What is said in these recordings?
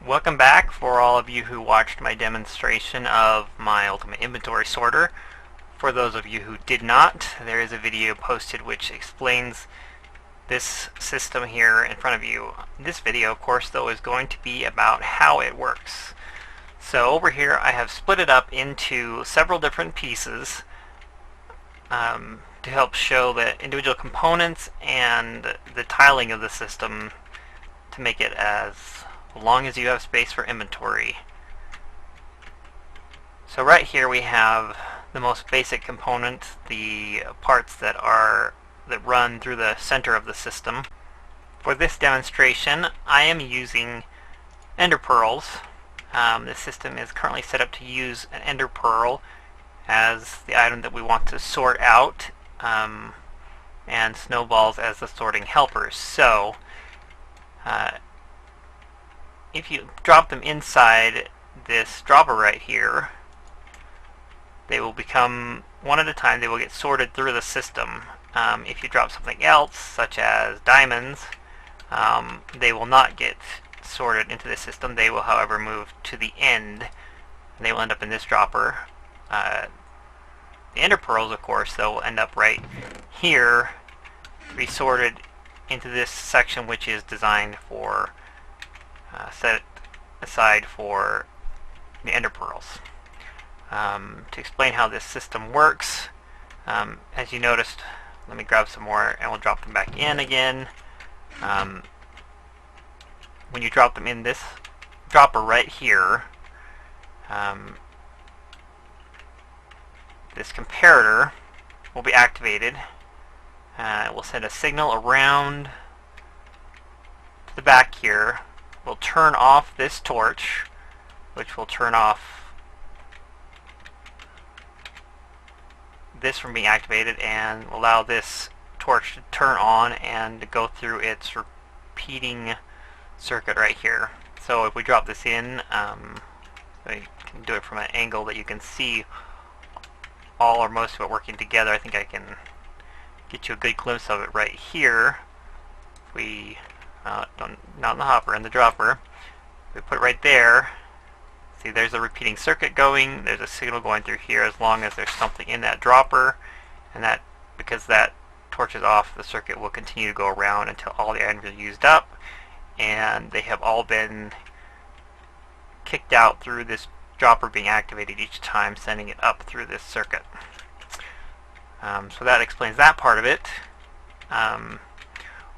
Welcome back for all of you who watched my demonstration of my ultimate inventory sorter. For those of you who did not, there is a video posted which explains this system here in front of you. This video, of course, though, is going to be about how it works. So over here I have split it up into several different pieces to help show the individual components and the tiling of the system to make it as long as you have space for inventory. So right here we have the most basic components, the parts that run through the center of the system. For this demonstration, I am using ender pearls. This system is currently set up to use an ender pearl as the item that we want to sort out, and snowballs as the sorting helpers. So if you drop them inside this dropper right here, they will become, one at a time, they will get sorted through the system. If you drop something else, such as diamonds, they will not get sorted into the system. They will, however, move to the end, and they will end up in this dropper. The ender pearls, of course, though, will end up right here, be sorted into this section, which is designed for set aside for the ender pearls. To explain how this system works, as you noticed, let me grab some more and we'll drop them back in again. When you drop them in this dropper right here, this comparator will be activated. It will send a signal around to the back here. We'll turn off this torch, which will turn off this from being activated and allow this torch to turn on and go through its repeating circuit right here. So if we drop this in, I can do it from an angle that you can see all or most of it working together. I think I can get you a good glimpse of it right here. If we not in the hopper, in the dropper. We put it right there. See, there's a repeating circuit going. There's a signal going through here as long as there's something in that dropper, and that, because that torch is off, the circuit will continue to go around until all the items are used up, and they have all been kicked out through this dropper being activated each time, sending it up through this circuit. So that explains that part of it.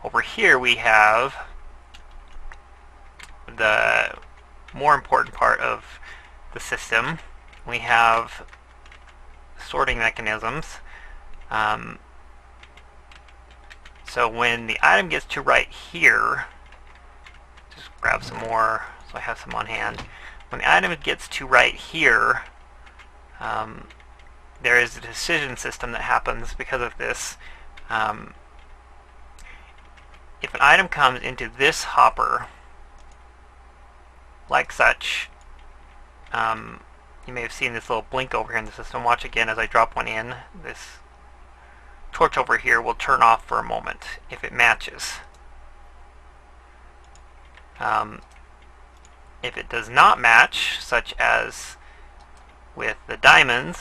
Over here we have the more important part of the system. We have sorting mechanisms. So when the item gets to right here, just grab some more so I have some on hand. When the item gets to right here, there is a decision system that happens because of this. If an item comes into this hopper, like such, you may have seen this little blink over here in the system. Watch again as I drop one in. This torch over here will turn off for a moment if it matches. If it does not match, such as with the diamonds,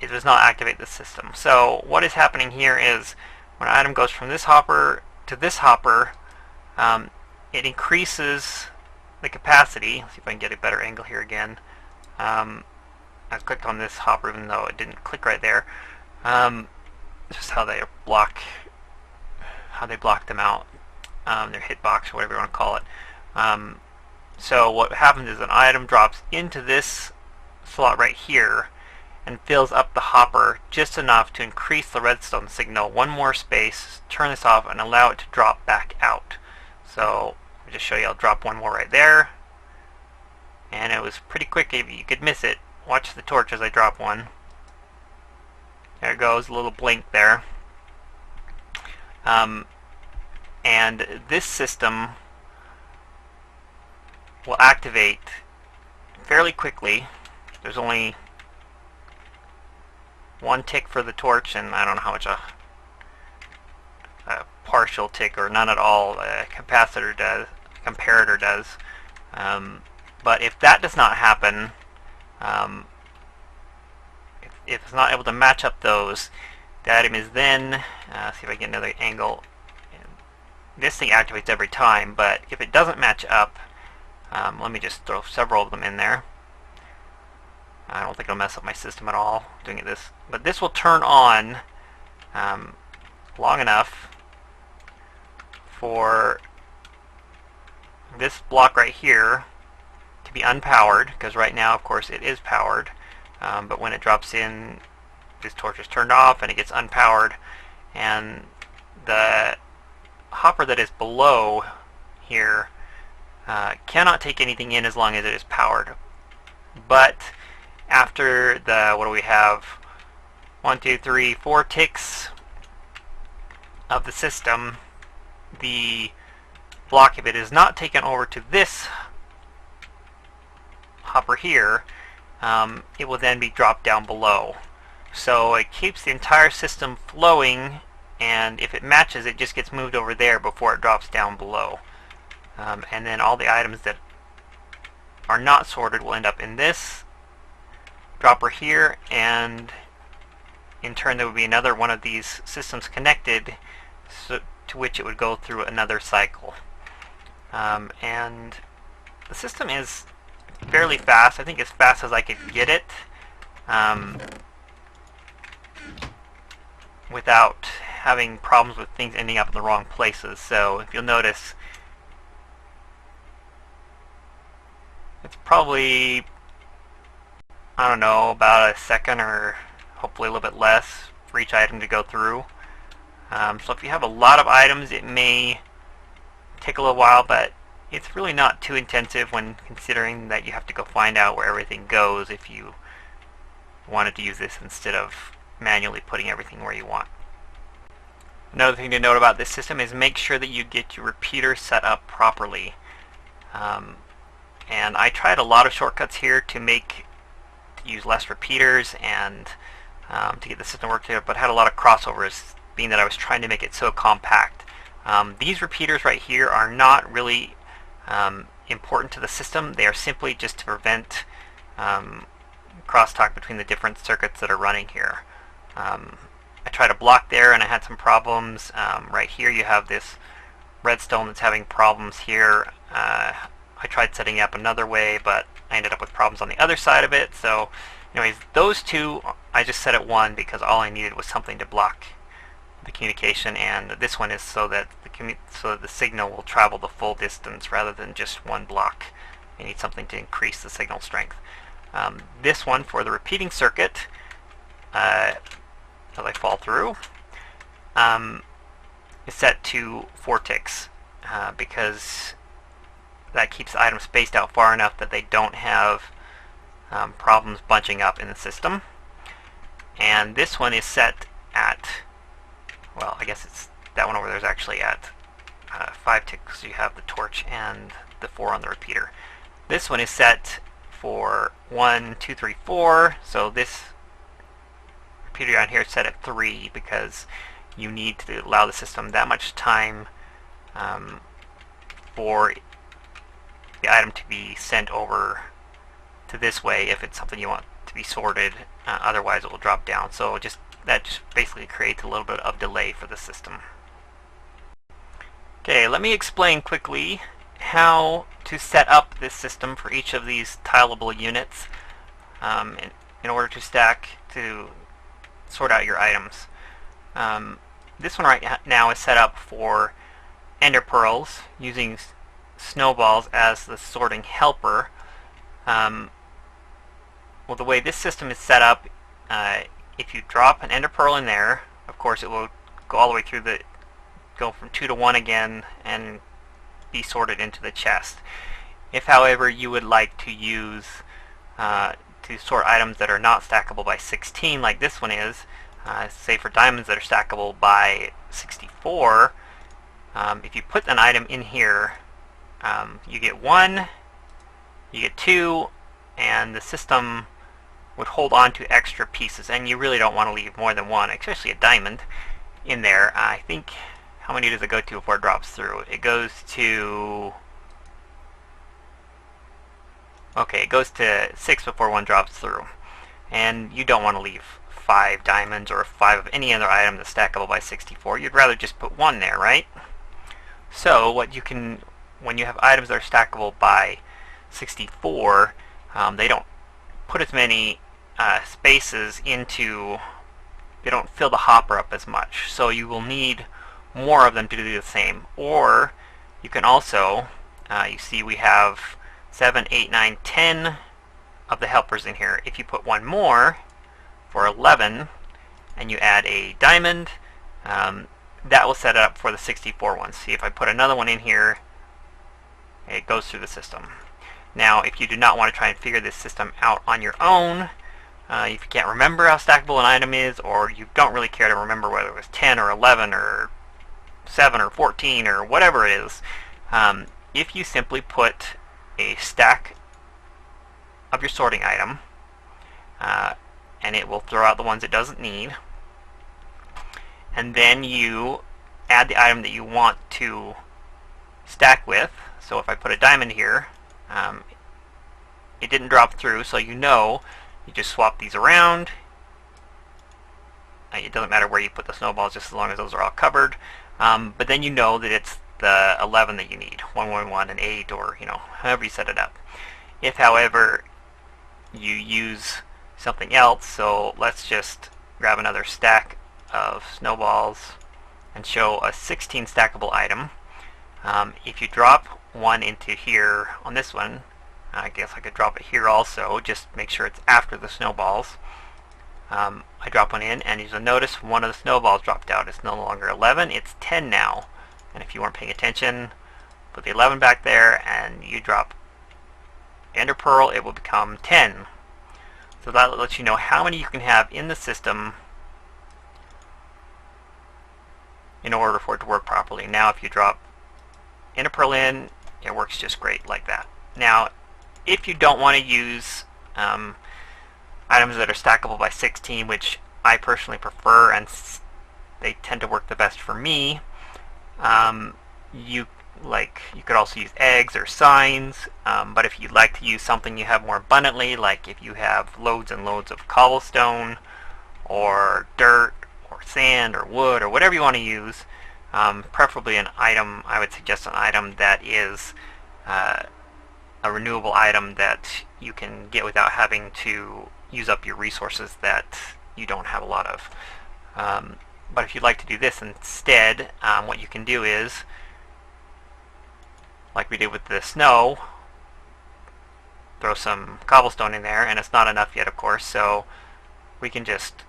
it does not activate the system. So what is happening here is when an item goes from this hopper to this hopper, it increases the capacity. Let's see if I can get a better angle here again. I clicked on this hopper even though it didn't click right there. Just how they block them out, their hitbox or whatever you want to call it. So what happens is an item drops into this slot right here and fills up the hopper just enough to increase the redstone signal one more space, turn this off, and allow it to drop back out. So I'll just show you. I'll drop one more right there, and it was pretty quick. You could miss it. Watch the torch as I drop one. There it goes, a little blink there. And this system will activate fairly quickly. There's only one tick for the torch, and I don't know how much a partial tick or none at all. Capacitor does, comparator does. But if that does not happen, if it's not able to match up those, the item is then, see if I get another angle. This thing activates every time, but if it doesn't match up, let me just throw several of them in there. I don't think it'll mess up my system at all doing it this, but this will turn on long enough for this block right here to be unpowered, because right now, of course, it is powered, but when it drops in, this torch is turned off and it gets unpowered, and the hopper that is below here cannot take anything in as long as it is powered. But after the, what do we have, 1, 2, 3, 4 ticks of the system, the block, if it is not taken over to this hopper here, it will then be dropped down below. So it keeps the entire system flowing, and if it matches, it just gets moved over there before it drops down below. And then all the items that are not sorted will end up in this dropper here, and in turn there would be another one of these systems connected, so, to which it would go through another cycle. And the system is fairly fast. I think as fast as I could get it, without having problems with things ending up in the wrong places. So if you'll notice, it's probably, I don't know, about a second or hopefully a little bit less for each item to go through. So if you have a lot of items, it may take a little while, but it's really not too intensive when considering that you have to go find out where everything goes if you wanted to use this instead of manually putting everything where you want. Another thing to note about this system is make sure that you get your repeater set up properly. And I tried a lot of shortcuts here to use less repeaters and to get the system work together, but had a lot of crossovers, being that I was trying to make it so compact. These repeaters right here are not really important to the system. They are simply just to prevent crosstalk between the different circuits that are running here. I tried a block there and I had some problems. Right here you have this redstone that's having problems here. I tried setting it up another way, but I ended up with problems on the other side of it. So anyways, those two I just set at 1 because all I needed was something to block the communication, and this one is so that the signal will travel the full distance rather than just one block. You need something to increase the signal strength. This one for the repeating circuit, as I fall through, is set to 4 ticks because that keeps the items spaced out far enough that they don't have problems bunching up in the system. And this one is set at, well, I guess it's that one over there is actually at 5 ticks. You have the torch and the 4 on the repeater. This one is set for 1, 2, 3, 4. So this repeater down here is set at 3 because you need to allow the system that much time for the item to be sent over to this way if it's something you want to be sorted. Otherwise it will drop down. So that just basically creates a little bit of delay for the system. Okay, let me explain quickly how to set up this system for each of these tileable units in order to sort out your items. This one right now is set up for ender pearls using snowballs as the sorting helper. Well, the way this system is set up, if you drop an ender pearl in there, of course it will go all the way through go from 2 to 1 again and be sorted into the chest. If, however, you would like to use to sort items that are not stackable by 16, like this one is, say for diamonds that are stackable by 64, if you put an item in here, you get 1, you get 2, and the system would hold on to extra pieces, and you really don't want to leave more than 1, especially a diamond, in there. I think how many does it go to before it drops through? It goes to, okay, it goes to 6 before one drops through. And you don't want to leave 5 diamonds or 5 of any other item that's stackable by 64. You'd rather just put 1 there, right? So what you can, when you have items that are stackable by 64, they don't put as many spaces into, they don't fill the hopper up as much. So you will need more of them to do the same. Or you can also, you see we have 7, 8, 9, 10 of the helpers in here. If you put 1 more for 11 and you add a diamond, that will set it up for the 64 one. See, if I put another one in here, it goes through the system. Now, if you do not want to try and figure this system out on your own, if you can't remember how stackable an item is, or you don't really care to remember whether it was 10 or 11 or 7 or 14 or whatever it is, if you simply put a stack of your sorting item, and it will throw out the ones it doesn't need, and then you add the item that you want to stack with. So if I put a diamond here, it didn't drop through, so you know you just swap these around. It doesn't matter where you put the snowballs, just as long as those are all covered. But then you know that it's the 11 that you need, 1, 1, 1, and 8, or however you set it up. If, however, you use something else, so let's just grab another stack of snowballs and show a 16 stackable item. If you drop one into here on this one, I guess I could drop it here also, just make sure it's after the snowballs. I drop one in, and you'll notice one of the snowballs dropped out. It's no longer 11, it's 10 now. And if you weren't paying attention, put the 11 back there, and you drop Ender Pearl, it will become 10. So that lets you know how many you can have in the system in order for it to work properly. Now if you drop Ender Pearl in, it works just great like that. Now if you don't want to use items that are stackable by 16, which I personally prefer and they tend to work the best for me, you could also use eggs or signs, but if you'd like to use something you have more abundantly, like if you have loads and loads of cobblestone or dirt or sand or wood or whatever you want to use, preferably an item, I would suggest an item that is a renewable item that you can get without having to use up your resources that you don't have a lot of. But if you'd like to do this instead, what you can do is, like we did with the snow, throw some cobblestone in there, and it's not enough yet, of course, so we can just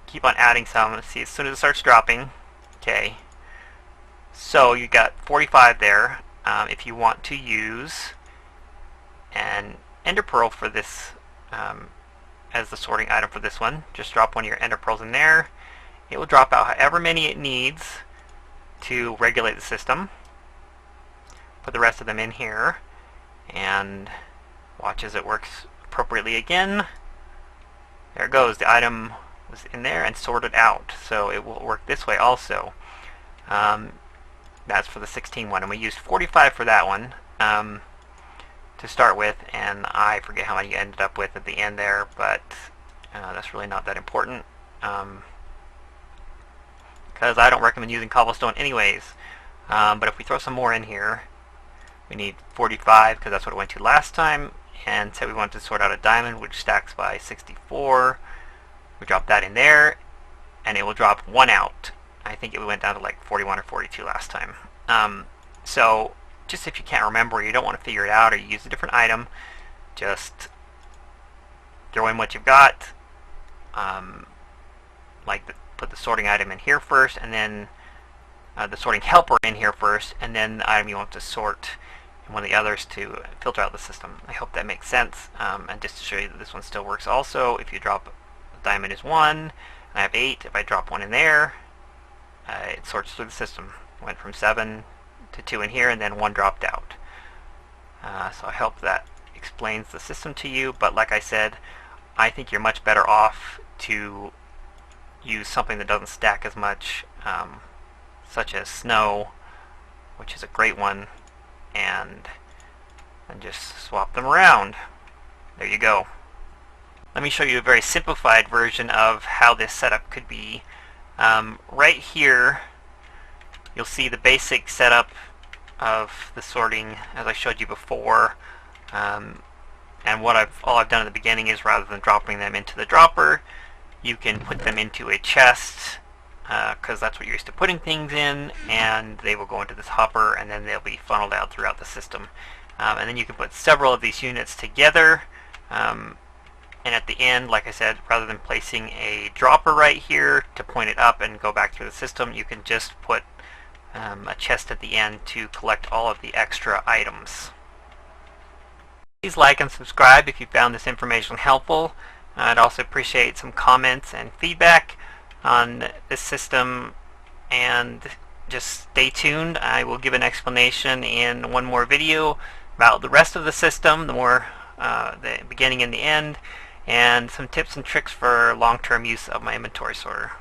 keep on adding some. See, as soon as it starts dropping, okay, so you got 45 there. If you want to use an Ender Pearl for this, as the sorting item for this one, just drop one of your Ender Pearls in there. It will drop out however many it needs to regulate the system. Put the rest of them in here and watch as it works appropriately again. There it goes. The item was in there and sorted out, so it will work this way also. That's for the 16 one, and we used 45 for that one to start with, and I forget how many you ended up with at the end there, but that's really not that important, because I don't recommend using cobblestone anyways. But if we throw some more in here, we need 45 because that's what it went to last time, and say we want to sort out a diamond which stacks by 64. We drop that in there and it will drop one out. I think it went down to like 41 or 42 last time. So just if you can't remember or you don't want to figure it out or you use a different item, just throw in what you've got. Put the sorting item in here first, and then the sorting helper in here first, and then the item you want to sort in one of the others to filter out the system. I hope that makes sense. And just to show you that this one still works also, if you drop the diamond is 1, and I have 8, if I drop one in there, it sorts through the system. Went from 7 to 2 in here, and then 1 dropped out. So I hope that explains the system to you, but like I said, I think you're much better off to use something that doesn't stack as much such as snow, which is a great one, and just swap them around. There you go. Let me show you a very simplified version of how this setup could be. Right here, you'll see the basic setup of the sorting as I showed you before. And all I've done at the beginning is, rather than dropping them into the dropper, you can put them into a chest, because that's what you're used to putting things in, and they will go into this hopper, and then they'll be funneled out throughout the system. And then you can put several of these units together, and at the end, like I said, rather than placing a dropper right here to point it up and go back through the system, you can just put a chest at the end to collect all of the extra items. Please like and subscribe if you found this information helpful. I'd also appreciate some comments and feedback on this system, and just stay tuned. I will give an explanation in one more video about the rest of the system, the beginning and the end, and some tips and tricks for long-term use of my inventory sorter.